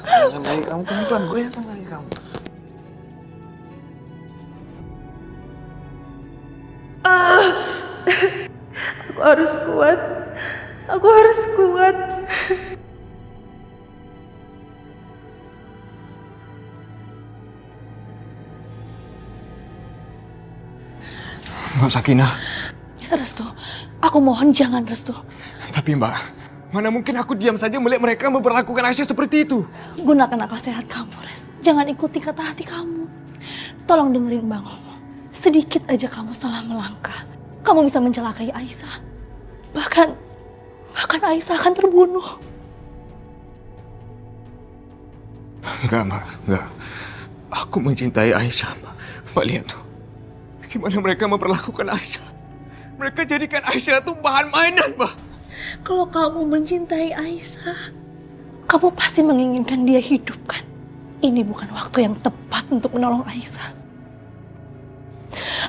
Goyang lagi kamu pelan-pelan, goyang lagi kamu. Aku harus kuat. Aku harus kuat. Mbak Sakinah. Restu, aku mohon jangan Restu. Tapi Mbak, mana mungkin aku diam saja melihat mereka memperlakukan Aisyah seperti itu. Gunakan akal sehat kamu, Res. Jangan ikuti kata hati kamu. Tolong dengerin Mbak ngomong. Sedikit aja kamu salah melangkah, kamu bisa mencelakai Aisyah. Bahkan Aisyah akan terbunuh. Enggak, Mbak. Enggak. Aku mencintai Aisyah, Mbak. Mbak lihat tuh. Gimana mereka memperlakukan Aisyah. Mereka jadikan Aisyah tuh bahan mainan, Mbak. Kalau kamu mencintai Aisyah, kamu pasti menginginkan dia hidup, kan? Ini bukan waktu yang tepat untuk menolong Aisyah.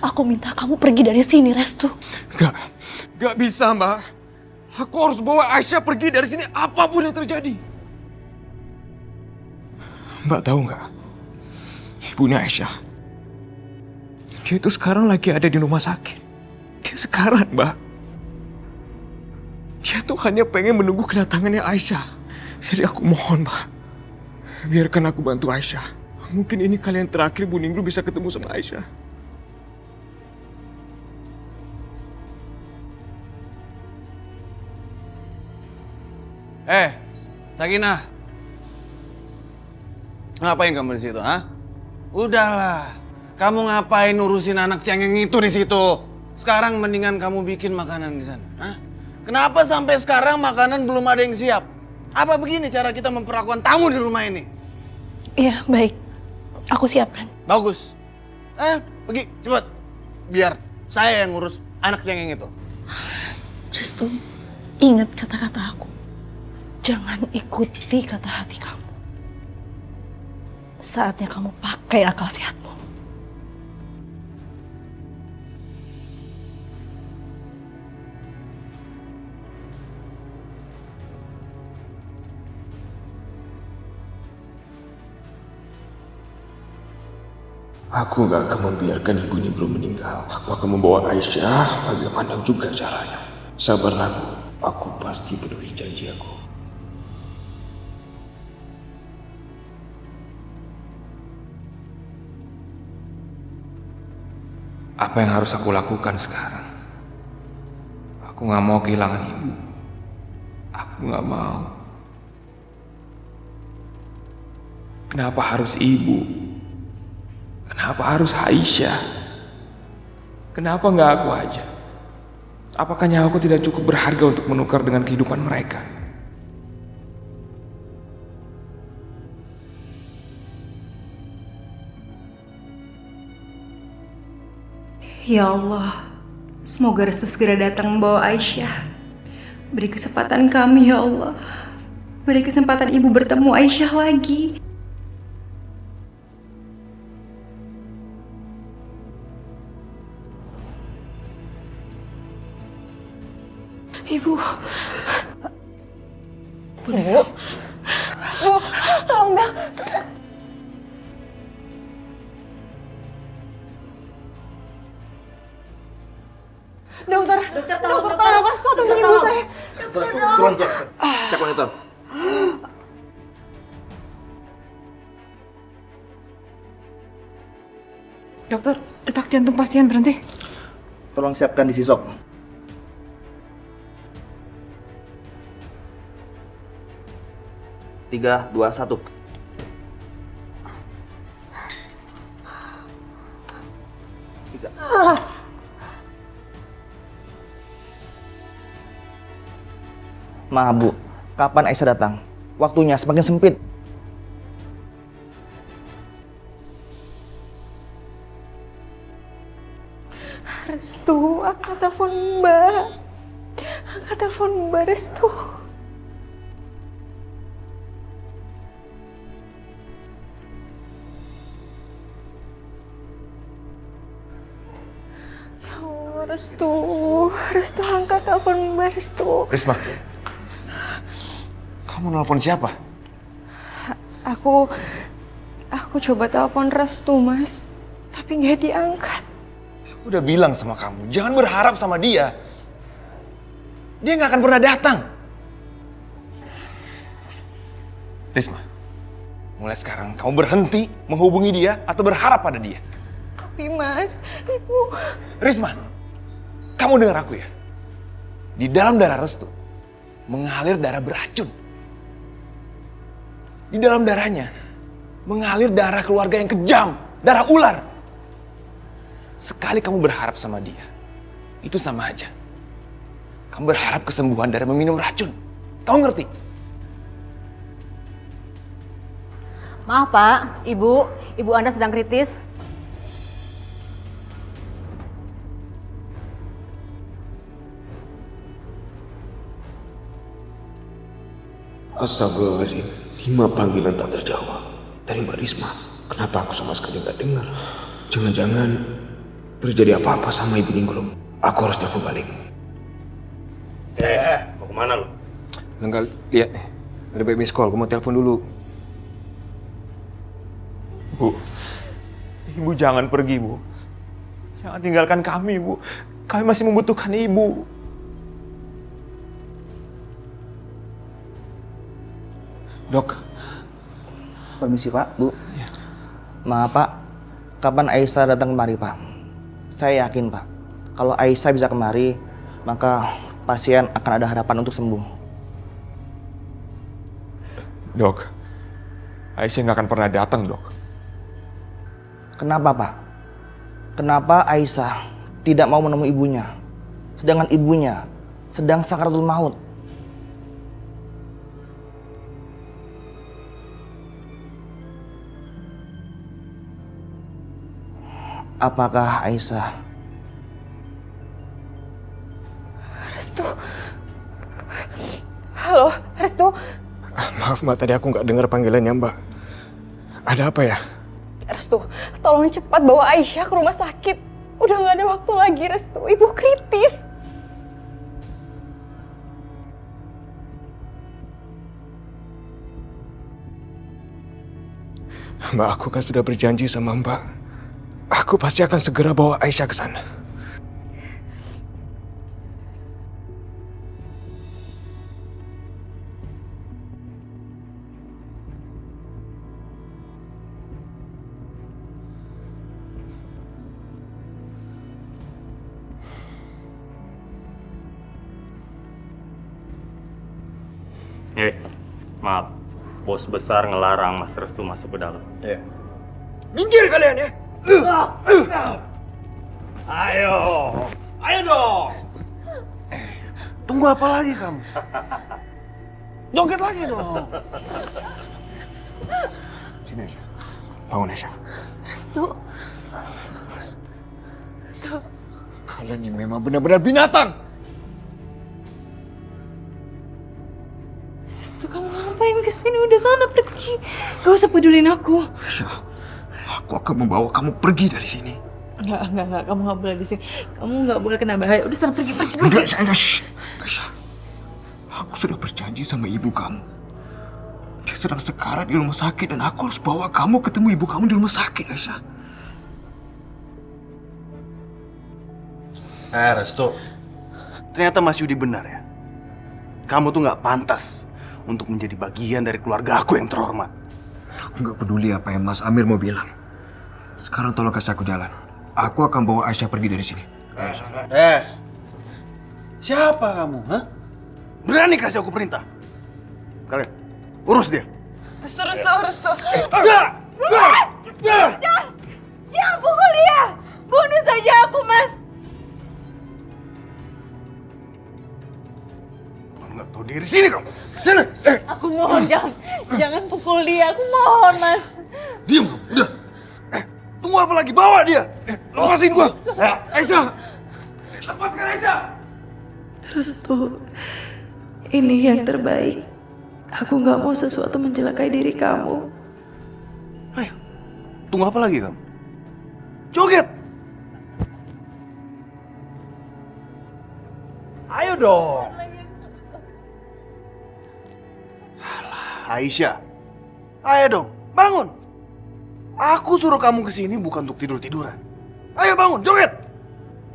Aku minta kamu pergi dari sini, Restu. Enggak bisa, Mbak. Aku harus bawa Aisyah pergi dari sini apapun yang terjadi. Mbak tahu nggak? Ibunya Aisyah. Dia itu sekarang lagi ada di rumah sakit. Dia sekarang, Mbak. Dia tuh hanya pengen menunggu kedatangannya Aisyah. Jadi aku mohon, Mbak. Biarkan aku bantu Aisyah. Mungkin ini kali yang terakhir Bu Ningru bisa ketemu sama Aisyah. Sakinah. Ngapain kamu di situ, ha? Udahlah. Kamu ngapain urusin anak cengeng itu di situ? Sekarang mendingan kamu bikin makanan di sana, ha? Kenapa sampai sekarang makanan belum ada yang siap? Apa begini cara kita memperlakukan tamu di rumah ini? Iya, baik. Aku siapkan. Bagus. Pergi, cepat. Biar saya yang ngurus anak cengeng itu. Restu, ingat kata-kata aku. Jangan ikuti kata hati kamu. Saatnya kamu pakai akal sehatmu. Aku gak akan membiarkan ibu Ningru meninggal. Aku akan membawa Aisyah bagaimana juga caranya. Sabarlah, Bu. Aku pasti penuhi janji aku. Apa yang harus aku lakukan sekarang? Aku gak mau kehilangan ibu. Aku gak mau. Kenapa harus ibu? Kenapa harus Aisyah? Kenapa nggak aku aja? Apakah nyawaku tidak cukup berharga untuk menukar dengan kehidupan mereka? Ya Allah, semoga Restu segera datang membawa Aisyah. Beri kesempatan kami, ya Allah. Beri kesempatan ibu bertemu Aisyah lagi. Ibu. Bu, tolong Bel. Dokter, tolong lakukan sesuatu untuk ibu saya. Tolong cek monitor. Dokter, detak jantung pasien berhenti. Tolong siapkan di sisok. Tiga, dua, satu. Tiga. Maaf, Bu. Kapan Aisyah datang? Waktunya semakin sempit. Restu, angkat telepon Mbak. Angkat telepon Mbak, Restu. Ya Allah, Restu. Restu, angkat telepon Mbak, Restu. Risma. Kamu nelpon siapa? Aku coba telepon Restu, Mas. Tapi nggak diangkat. Aku udah bilang sama kamu, jangan berharap sama dia. Dia nggak akan pernah datang. Risma, mulai sekarang kamu berhenti menghubungi dia atau berharap pada dia. Tapi Mas, Ibu... Risma, kamu dengar aku ya. Di dalam darah Restu mengalir darah beracun. Di dalam darahnya mengalir darah keluarga yang kejam, darah ular. Sekali kamu berharap sama dia, itu sama aja. Kamu berharap kesembuhan dari meminum racun. Kamu ngerti? Maaf Pak, Ibu Anda sedang kritis. Astagfirullahaladzim, 5 panggilan tak terjawab dari Mbak Risma. Kenapa aku sama sekali nggak dengar? Jangan-jangan terjadi apa-apa sama Ibu Ninggrum. Aku harus telepon balik. Mau kemana lu? Enggak, lihat nih. Ada baby miss call, aku mau telepon dulu. Bu, Ibu jangan pergi, Bu. Jangan tinggalkan kami, Bu. Kami masih membutuhkan Ibu. Dok. Permisi Pak, Bu. Maaf Pak, kapan Aisyah datang kemari Pak? Saya yakin Pak, kalau Aisyah bisa kemari, maka pasien akan ada harapan untuk sembuh. Dok, Aisyah nggak akan pernah datang, Dok. Kenapa Pak? Kenapa Aisyah tidak mau menemui ibunya? Sedangkan ibunya sedang sakaratul maut. Apakah Aisyah? Restu. Halo, Restu. Maaf Mbak, tadi aku nggak dengar panggilannya Mbak. Ada apa ya? Restu, tolong cepat bawa Aisyah ke rumah sakit. Udah nggak ada waktu lagi, Restu. Ibu kritis. Mbak, aku kan sudah berjanji sama Mbak. Aku pasti akan segera bawa Aisyah ke sana. Maaf. Bos besar ngelarang Mas Restu masuk ke dalam. Iya. Minggir kalian ya! Ayo! Ayo dong! Tunggu apa lagi kamu? Joget lagi dong. Sini Aisyah. Bangun Aisyah. Restu, Kalian ini memang benar-benar binatang. Restu kamu ngapain kesini? Udah sana pergi. Gak usah pedulin aku. Aisyah, aku akan membawa kamu pergi dari sini. Enggak, kamu nggak boleh di sini. Kamu nggak boleh kena bahaya. Udah sana pergi. Enggak, Aisyah. Aisyah, aku sudah berjanji sama ibu kamu. Dia sedang sekarat di rumah sakit dan aku harus bawa kamu ketemu ibu kamu di rumah sakit, Aisyah. Restu, ternyata Mas Yudi benar ya. Kamu tuh nggak pantas untuk menjadi bagian dari keluarga aku yang terhormat. Aku nggak peduli apa yang Mas Amir mau bilang. Sekarang tolong kasih aku jalan. Aku akan bawa Aisyah pergi dari sini. Siapa kamu? Hah? Berani kasih aku perintah? Kalian, urus dia. Restu. Jangan pukul dia. Bunuh saja aku, Mas. Kamu nggak tahu diri sini kamu. Sana. Aku mohon jangan pukul dia. Aku mohon, Mas. Diam kamu. Udah. Tunggu apa lagi? Bawa dia. Lepasin gua. Aisyah. Lepaskan Aisyah. Restu, ini yang terbaik. Aku gak mau sesuatu mencelakai diri kamu. Ayo. Tunggu apa lagi kamu? Joget. Ayo dong! Aisyah. Ayo dong, bangun. Aku suruh kamu kesini bukan untuk tidur-tiduran. Ayo bangun, joget.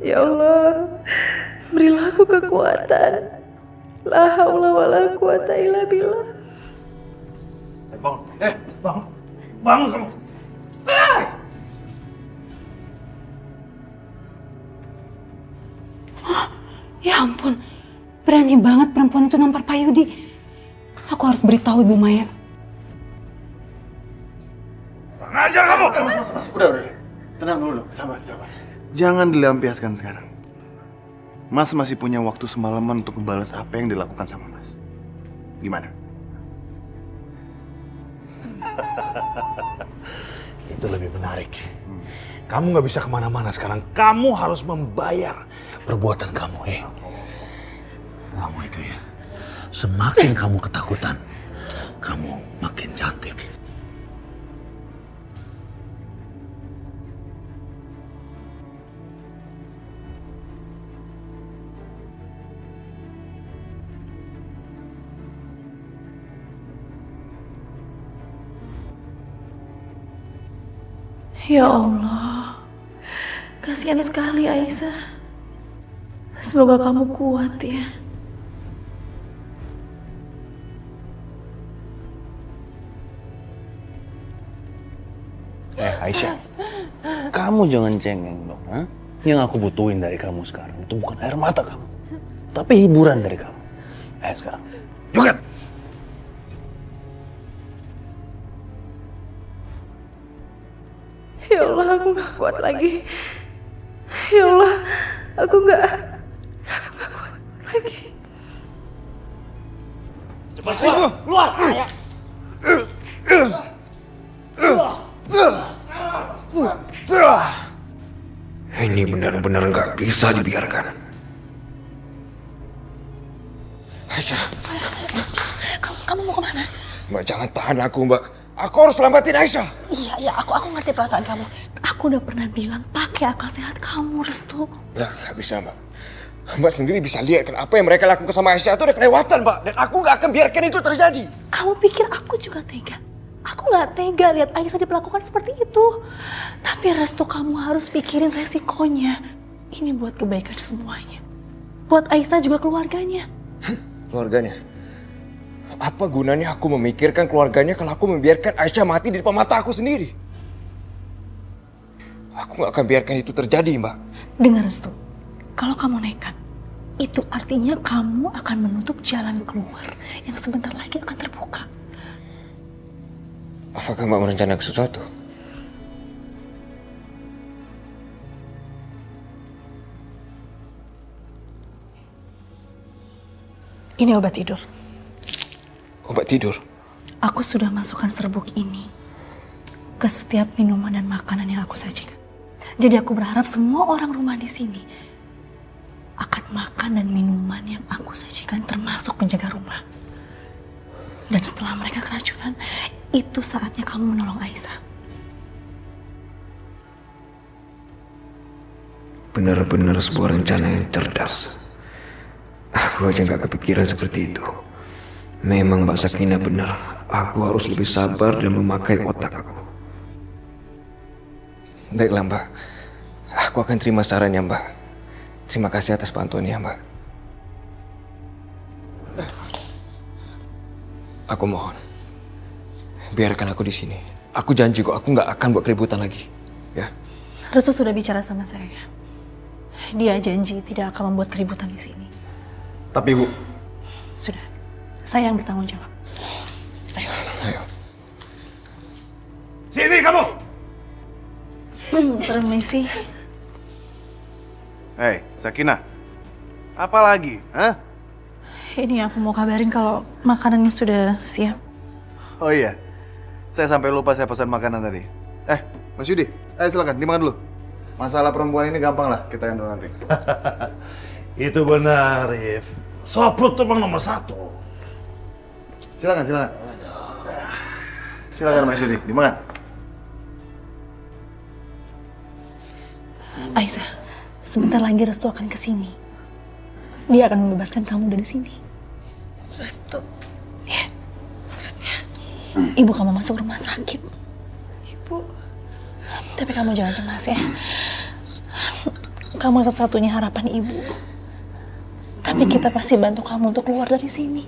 Ya Allah, berilah aku kekuatan. La haula wala quwata illa billah. Bangun, bangun. Bangun kamu. Ya ampun, berani banget perempuan itu nampar Pak Yudi. Aku harus beritahu Ibu Maya. Ngajar kamu! Mas. Udah. Tenang dulu dong, sabar. Jangan dilampiaskan sekarang. Mas masih punya waktu semalaman untuk membalas apa yang dilakukan sama Mas. Gimana? Itu lebih menarik. Kamu nggak bisa kemana-mana sekarang. Kamu harus membayar perbuatan kamu. Kamu itu ya, semakin kamu ketakutan, kamu makin cantik. Ya Allah, kasihan sekali Aisyah. Semoga kamu kuat ya. Aisyah, kamu jangan cengeng dong. Ha? Yang aku butuhin dari kamu sekarang itu bukan air mata kamu, tapi hiburan dari kamu. Ayo sekarang, joget! Ya Allah, aku gak kuat lagi. Ya Allah, aku gak kuat lagi. Cepat keluar! Ini benar-benar nggak bisa dibiarkan. Aisyah. Kamu mau kemana? Mbak, jangan tahan aku, Mbak. Aku harus selamatin Aisyah. Iya, aku ngerti perasaan kamu. Aku udah pernah bilang pakai akal sehat kamu, Restu. Ya, nggak bisa, Mbak. Mbak sendiri bisa lihat kan apa yang mereka lakukan sama Aisyah itu udah kelewatan, Mbak. Dan aku nggak akan biarkan itu terjadi. Kamu pikir aku juga tega? Aku nggak tega lihat Aisyah diperlakukan seperti itu. Tapi Restu, kamu harus pikirin resikonya. Ini buat kebaikan semuanya. Buat Aisyah juga keluarganya. Keluarganya? Apa gunanya aku memikirkan keluarganya kalau aku membiarkan Aisyah mati di depan mata aku sendiri? Aku nggak akan biarkan itu terjadi, Mbak. Dengar Restu, kalau kamu nekat, itu artinya kamu akan menutup jalan keluar yang sebentar lagi akan terbuka. Apakah Mbak merencanakan sesuatu? Ini obat tidur. Obat tidur? Aku sudah masukkan serbuk ini ke setiap minuman dan makanan yang aku sajikan. Jadi aku berharap semua orang rumah di sini akan makan dan minuman yang aku sajikan, termasuk penjaga rumah. Dan setelah mereka keracunan, itu saatnya kamu menolong Aisyah. Benar-benar sebuah rencana yang cerdas. Aku aja nggak kepikiran seperti itu. Memang Mbak Sakinah benar. Aku harus lebih sabar dan memakai otak aku. Baiklah, Mbak. Aku akan terima sarannya, Mbak. Terima kasih atas bantuannya, Mbak. Aku mohon, biarkan aku di sini. Aku janji kok, aku nggak akan buat keributan lagi, ya. Restu sudah bicara sama saya. Dia janji tidak akan membuat keributan di sini. Tapi Bu, Sudah, saya yang bertanggung jawab. ayo. Sini kamu! Permisi. Hei, Sakinah. Apa lagi? Hah? Ini aku mau kabarin kalau makanannya sudah siap. Oh iya, saya sampai lupa saya pesan makanan tadi. Mas Yudi, ayo silakan dimakan dulu. Masalah perempuan ini gampang lah, kita yang tahu nanti. Itu benar, Rif. Soprut tuh emang nomor 1. Silakan. Silakan Mas Yudi, dimakan. Aisyah, sebentar lagi Restu akan kesini. Dia akan membebaskan kamu dari sini. Restu, ya, maksudnya. ibu kamu masuk rumah sakit. Ibu. Tapi kamu jangan cemas ya. Kamu satu-satunya harapan ibu. Tapi kita pasti bantu kamu untuk keluar dari sini.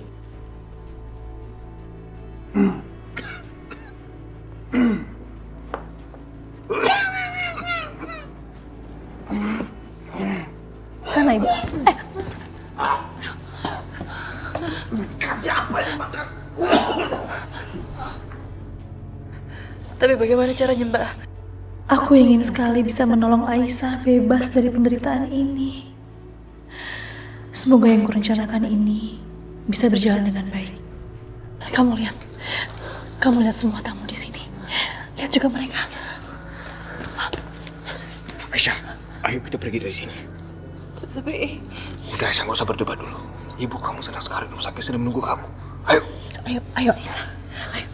Sana ibu. Kasih apa yang makan? Tapi bagaimana caranya, Mbak? Aku ingin sekali bisa menolong Aisyah bebas dari penderitaan ini. Semoga yang kurencanakan ini bisa berjalan dengan baik. Kamu lihat semua tamu di sini. Lihat juga mereka. Aisyah, ayo kita pergi dari sini. Tapi Udah Aisyah, nggak usah berdebat dulu. Ibu kamu senang sekali, rumah sakit sedang menunggu kamu. Ayo. Ayo Aisyah. Ayo.